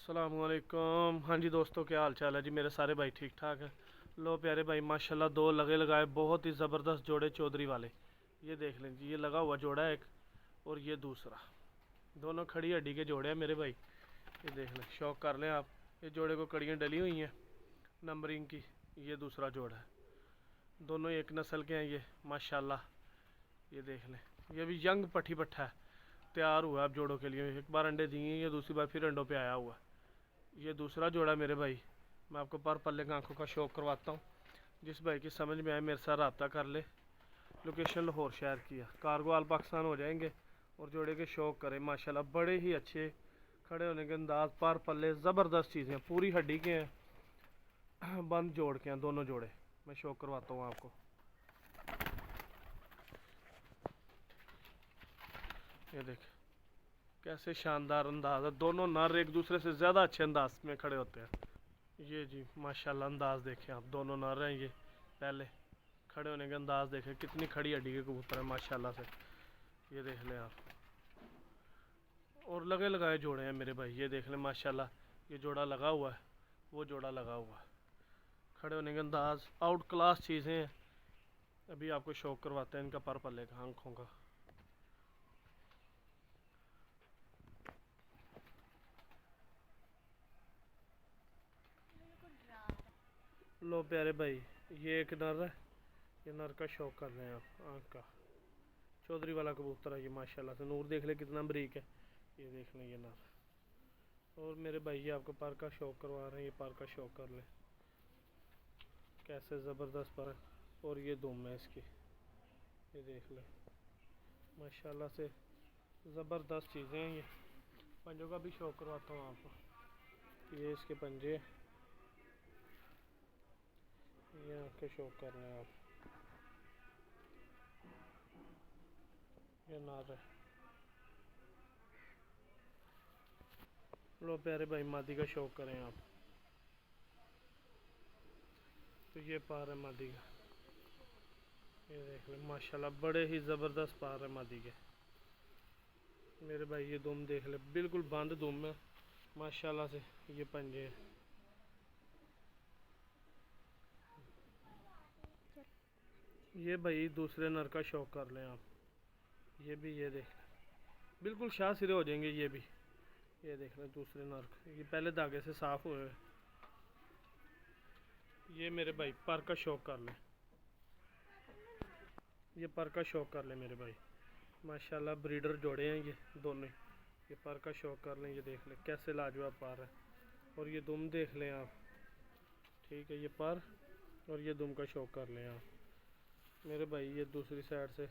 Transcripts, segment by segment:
अस्सलामुअलैकुम। हाँ जी दोस्तों, क्या हाल चाल है जी? मेरे सारे भाई ठीक ठाक हैं। लो प्यारे भाई, माशाल्लाह दो लगे लगाए बहुत ही ज़बरदस्त जोड़े चौधरी वाले। ये देख लें जी, ये लगा हुआ जोड़ा एक और ये दूसरा, दोनों खड़ी हड्डी के जोड़े हैं मेरे भाई। ये देख लें, शौक कर लें आप। ये जोड़े को कड़ियाँ डली हुई हैं नंबरिंग की। ये दूसरा जोड़ा है, दोनों एक नस्ल के हैं ये माशाल्लाह। ये देख लें, ये भी यंग पट्ठी पट्ठा है, तैयार हुआ है अब जोड़ों के लिए। एक बार अंडे दिए, ये दूसरी बार फिर अंडों पे आया हुआ है। ये दूसरा जोड़ा मेरे भाई। मैं आपको पर पल्ले की आंखों का शौक करवाता हूँ। जिस भाई की समझ में आए मेरे साथ रब्ता कर ले। लोकेशन लाहौर शहर की है, कार्गो आल पाकिस्तान हो जाएंगे। और जोड़े के शौक करें माशाल्लाह, बड़े ही अच्छे खड़े होने के अंदाज, पर पल्ले ज़बरदस्त चीज़ें, पूरी हड्डी के हैं, बंद जोड़ के हैं दोनों जोड़े। मैं शौक करवाता हूँ आपको। ये देख कैसे शानदार अंदाज है, दोनों नर एक दूसरे से ज़्यादा अच्छे अंदाज में खड़े होते हैं। ये जी माशाल्लाह अंदाज देखें आप, दोनों नर हैं ये। पहले खड़े होने के अंदाज देखें, कितनी खड़ी हड्डी के कबूतर हैं माशाल्लाह से। ये देख लें आप, और लगे लगाए जोड़े हैं मेरे भाई। ये देख लें माशाल्लाह, ये जोड़ा लगा हुआ है, वो जोड़ा लगा हुआ है। खड़े होने के अंदाज आउट क्लास चीज़ें हैं। अभी आपको शौक करवाते हैं इनका पर पल्ले का, आँखों का। लो प्यारे भाई, ये एक नर है, ये नर का शौक कर रहे हैं आप, आँख का। चौधरी वाला कबूतर है ये माशाल्लाह से। नूर देख ले कितना बरीक है। ये देख लें ये नर। और मेरे भाई ये आपको पर का शौक करवा रहे हैं, ये पर का शौक कर लें, कैसे ज़बरदस्त पर है। और ये दुम है इसकी, ये देख लें माशाल्लाह से ज़बरदस्त चीज़ें हैं ये। पंजों का भी शौक करवाता हूँ आपको। ये इसके पंजे, ये आपके शौक कर रहे हैं आप। ये नार है। लो प्यारे भाई, मादी का शौक करें आप। तो ये पार है मादी का, ये देख लें माशाल्लाह, बड़े ही ज़बरदस्त पार है मादी के मेरे भाई। ये दुम देख ले, बिल्कुल बंद दुम है माशाल्लाह से। ये पंजे हैं। ये भाई दूसरे नर का शौक कर लें आप। ये भी ये देख लें, बिल्कुल शाह सिरे हो जाएंगे ये भी। ये देख लें दूसरे नर, ये पहले धागे से साफ़ हुए। ये मेरे भाई पर का शौक कर लें, ये पर का शौक कर लें मेरे भाई। माशाल्लाह ब्रीडर जोड़े हैं ये दोनों। ये पर का शौक कर लें, ये देख लें कैसे लाजवाब पार है। और ये दुम देख लें आप, ठीक है, ये पर और ये दुम का शौक कर लें आप मेरे भाई। ये दूसरी साइड से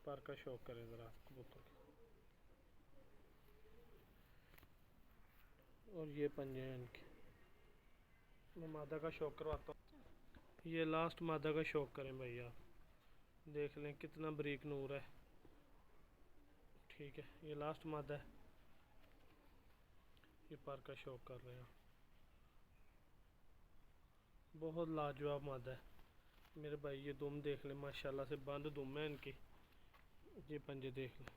पर का शौक करें ज़रा आप कबूतर के। और ये पंजे हैं इनके। मैं मादा का शौक करवाता हूँ। ये लास्ट मादा का शौक करें भाई आप, देख लें कितना बरीक नूर है। ठीक है, ये लास्ट मादा है, ये पर का शौक कर रहे हैं। बहुत लाजवाब मादा है मेरे भाई। ये दुम देख लें माशाल्लाह से, बंद दुम है इनकी। ये पंजे देख लें,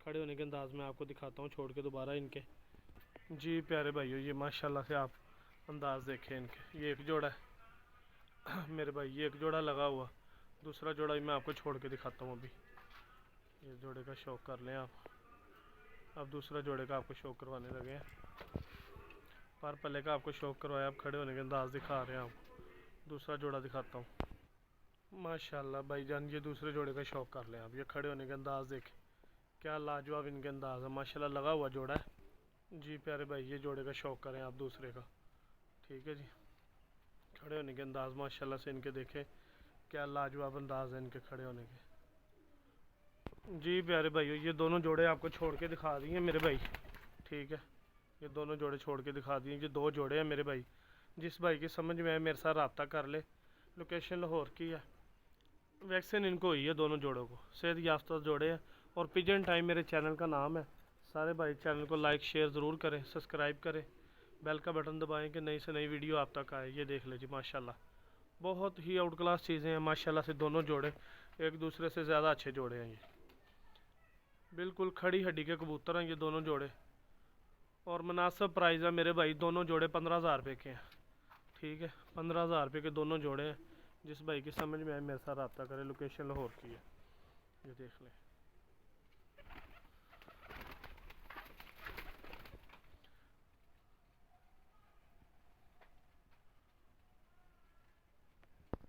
खड़े होने के अंदाज में आपको दिखाता हूँ छोड़ के दोबारा इनके। जी प्यारे भाइयों, ये माशाल्लाह से आप अंदाज देखें इनके। ये एक जोड़ा है मेरे भाई, ये एक जोड़ा लगा हुआ, दूसरा जोड़ा भी मैं आपको छोड़ के दिखाता हूँ अभी। ये जोड़े का शौक कर लें आप। अब दूसरा जोड़े का आपको शौक करवाने लगे हैं। पर पल्ले का आपको शौक करवाया, आप खड़े होने के अंदाज दिखा रहे हैं आपको। दूसरा जोड़ा दिखाता हूँ। माशाल्लाह भाईजान, ये दूसरे जोड़े का शौक कर लें आप। ये खड़े होने के अंदाज देखें, क्या लाजवाब इनके अंदाज है माशाल्लाह। लगा हुआ जोड़ा है जी प्यारे भाई। ये जोड़े का शौक करें आप दूसरे का, ठीक है जी। खड़े होने के अंदाज माशाल्लाह से इनके देखें, क्या लाजवाब अंदाज है इनके खड़े होने के। जी प्यारे भाइयों, ये दोनों जोड़े आपको छोड़ के दिखा दिए मेरे भाई, ठीक है। ये दोनों जोड़े छोड़ के दिखा दिए, ये दो जोड़े हैं मेरे भाई। जिस भाई की समझ में आए मेरे साथ रब्ता कर ले। लोकेशन लाहौर की है। वैक्सीन इनको हुई है दोनों जोड़ों को, सेहत याफ्ता जोड़े हैं। और पिजन टाइम मेरे चैनल का नाम है। सारे भाई चैनल को लाइक शेयर ज़रूर करें, सब्सक्राइब करें, बेल का बटन दबाएं कि नई से नई वीडियो आप तक आए। ये देख लीजिए माशाल्लाह, बहुत ही आउट क्लास चीज़ें हैं माशाल्लाह से। दोनों जोड़े एक दूसरे से ज़्यादा अच्छे जोड़े हैं ये, बिल्कुल खड़ी हड्डी के कबूतर हैं ये दोनों जोड़े। और मुनासिब प्राइस है मेरे भाई, दोनों जोड़े 15,000 रुपये के हैं। ठीक है, 15,000 रुपये के दोनों जोड़े हैं। जिस भाई की समझ में आए मेरे साथ रब्ता करें। लोकेशन लाहौर की है, ये देख लें।